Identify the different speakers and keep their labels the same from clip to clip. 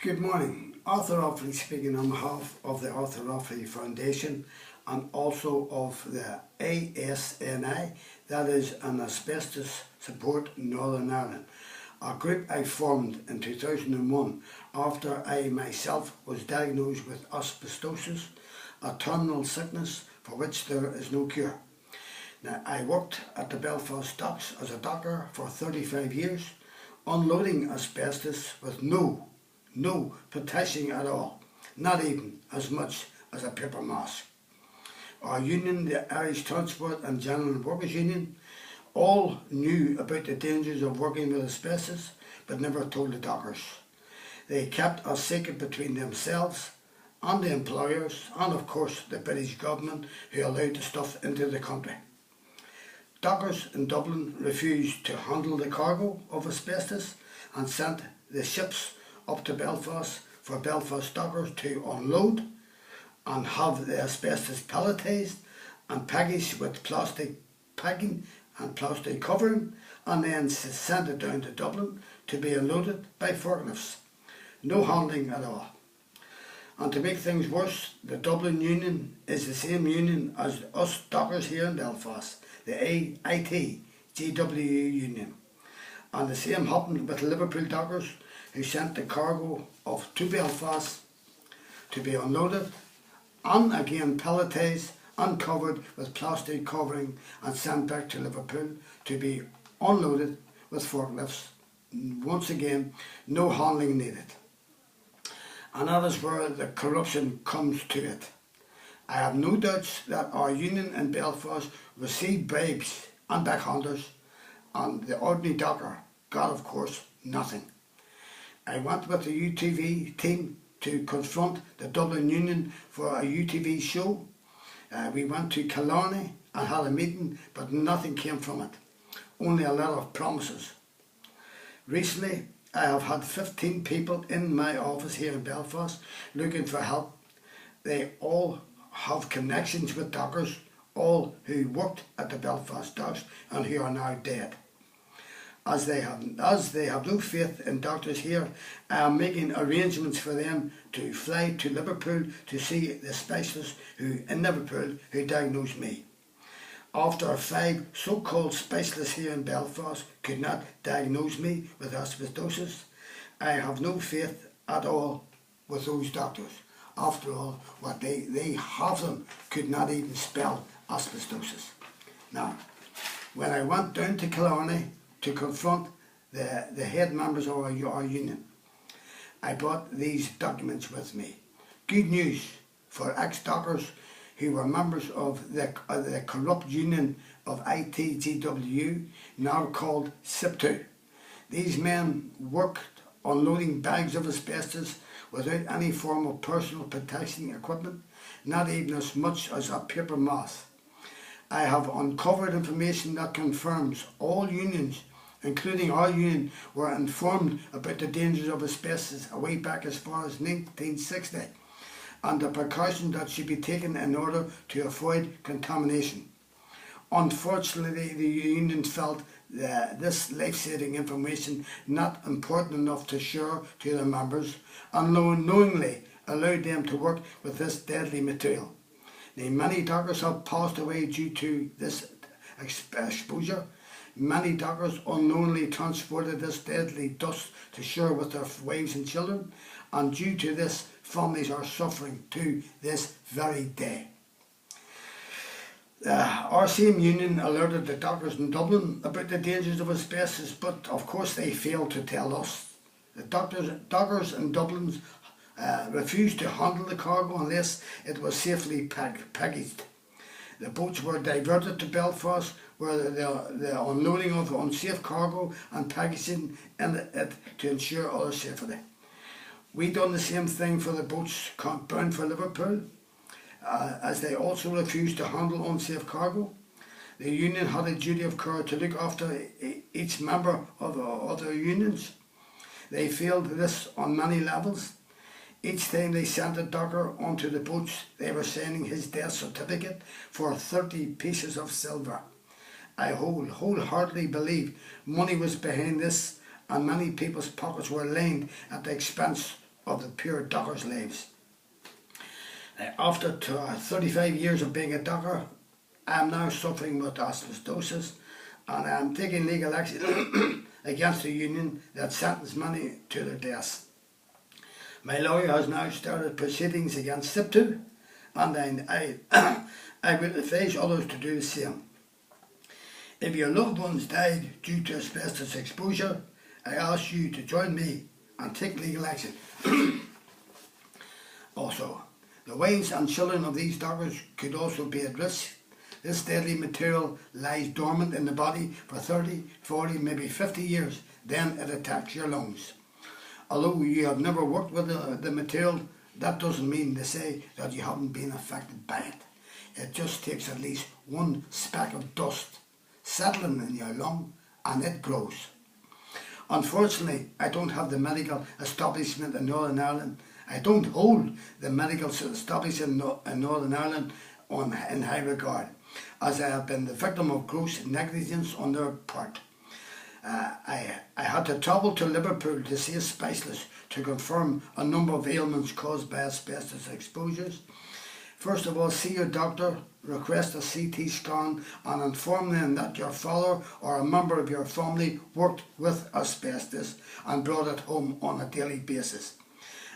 Speaker 1: Good morning. Arthur Offaly speaking on behalf of the Arthur Offaly Foundation and also of the ASNI, that is an Asbestos Support in Northern Ireland, a group I formed in 2001 after I myself was diagnosed with asbestosis, a terminal sickness for which there is no cure. Now, I worked at the Belfast docks as a docker for 35 years, unloading asbestos with no protection at all, not even as much as a paper mask. Our union, the Irish Transport and General Workers Union, all knew about the dangers of working with asbestos but never told the dockers. They kept a secret between themselves and the employers and of course the British government who allowed the stuff into the country. Dockers in Dublin refused to handle the cargo of asbestos and sent the ships up to Belfast for Belfast dockers to unload and have the asbestos pelletised and packaged with plastic packing and plastic covering, and then sent it down to Dublin to be unloaded by forklifts. No handling at all. And to make things worse, the Dublin Union is the same union as us dockers here in Belfast, the ITGW Union. And the same happened with Liverpool dockers who sent the cargo off to Belfast to be unloaded and again pelletised and covered with plastic covering and sent back to Liverpool to be unloaded with forklifts. Once again, no handling needed. And that is where the corruption comes to it. I have no doubts that our union in Belfast received bribes and backhanders, and the ordinary docker got, of course, nothing. I went with the UTV team to confront the Dublin Union for a UTV show. We went to Killarney and had a meeting, but nothing came from it. Only a lot of promises. Recently, I have had 15 people in my office here in Belfast looking for help. They all have connections with dockers, all who worked at the Belfast docks and who are now dead. As they have no faith in doctors here, I am making arrangements for them to fly to Liverpool to see the specialist in Liverpool who diagnosed me. After 5 so-called specialists here in Belfast could not diagnose me with asbestosis, I have no faith at all with those doctors. After all, what they half of them could not even spell asbestosis. Now, when I went down to Killarney to confront the head members of our union, I brought these documents with me. Good news for ex-dockers who were members of the corrupt union of ITGW, now called SIP2. These men worked unloading bags of asbestos without any form of personal protection equipment, not even as much as a paper mask. I have uncovered information that confirms all unions, including our union, were informed about the dangers of asbestos way back as far as 1960 and the precautions that should be taken in order to avoid contamination. Unfortunately, the union felt that this life-saving information not important enough to share to their members and knowingly allowed them to work with this deadly material. Now, many dockers have passed away due to this exposure. Many dockers unknowingly transported this deadly dust to share with their wives and children, and due to this, families are suffering to this very day. Our same union alerted the dockers in Dublin about the dangers of asbestos, but of course they failed to tell us. The dockers in Dublin refused to handle the cargo unless it was safely packaged. The boats were diverted to Belfast, where the unloading of unsafe cargo and packaging in it to ensure other safety. We done the same thing for the boats bound for Liverpool, as they also refused to handle unsafe cargo. The union had a duty of care to look after each member of the other unions. They failed this on many levels. Each time they sent a docker onto the boats, they were signing his death certificate for 30 pieces of silver. I wholeheartedly believe money was behind this, and many people's pockets were lined at the expense of the pure dockers' lives. After 35 years of being a docker, I am now suffering with asbestosis, and I am taking legal action against the union that sentenced many to their deaths. My lawyer has now started proceedings against SIP2, and I would advise others to do the same. If your loved ones died due to asbestos exposure, I ask you to join me and take legal action. Also, the wives and children of these dockers could also be at risk. This deadly material lies dormant in the body for 30, 40, maybe 50 years, then it attacks your lungs. Although you have never worked with the material, that doesn't mean to say that you haven't been affected by it. It just takes at least one speck of dust settling in your lung and it grows. Unfortunately, I don't have the medical establishment in Northern Ireland. I don't hold the medical establishment in Northern Ireland in high regard, as I have been the victim of gross negligence on their part. I had to travel to Liverpool to see a specialist to confirm a number of ailments caused by asbestos exposures. First of all, see your doctor, request a CT scan and inform them that your father or a member of your family worked with asbestos and brought it home on a daily basis.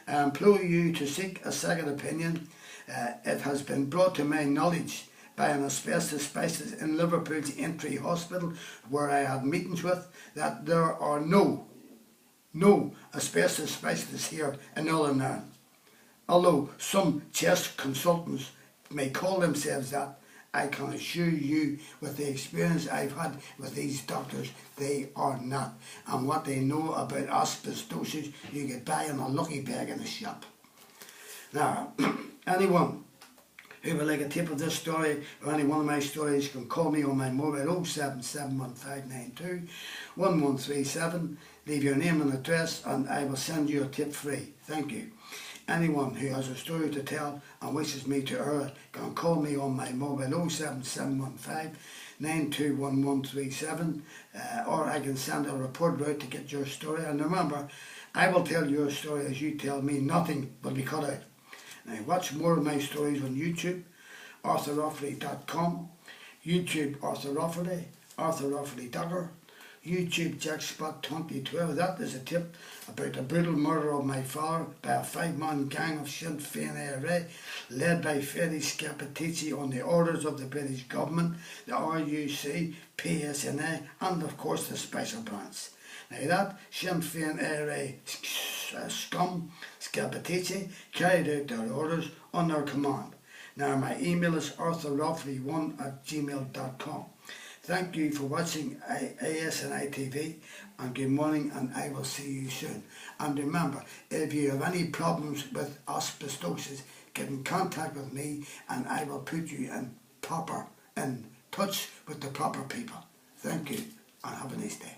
Speaker 1: I implore you to seek a second opinion. It has been brought to my knowledge by an asbestos specialist in Liverpool's Entry Hospital, where I had meetings with, that there are no asbestos specialists here in Northern Ireland. Although some chest consultants may call themselves that, I can assure you, with the experience I've had with these doctors, they are not. And what they know about asbestosis, you get by in a lucky bag in a shop. Now, anyone who would like a tip of this story or any one of my stories can call me on my mobile 0771592 1137. Leave your name and address and I will send you a tip free. Thank you. Anyone who has a story to tell and wishes me to air it can call me on my mobile 07715 921137, or I can send a report out to get your story. And remember, I will tell your story as you tell me. Nothing will be cut out. Now watch more of my stories on YouTube, arthuroffaly.com, YouTube Arthur Offaly, Arthur Offaly Docker, YouTube Jackspot 2012. That is a tip about the brutal murder of my father by a 5-man gang of Sinn Féin IRA led by Freddy Scappaticci on the orders of the British government, the RUC, PSNA and of course the Special Branch. Now that Sinn Féin IRA scum, Scappaticci, carried out their orders on their command. Now my email is arthuroffaly1@gmail.com. Thank you for watching ASNI TV and good morning, and I will see you soon. And remember, if you have any problems with asbestosis, get in contact with me and I will put you in touch with the proper people. Thank you and have a nice day.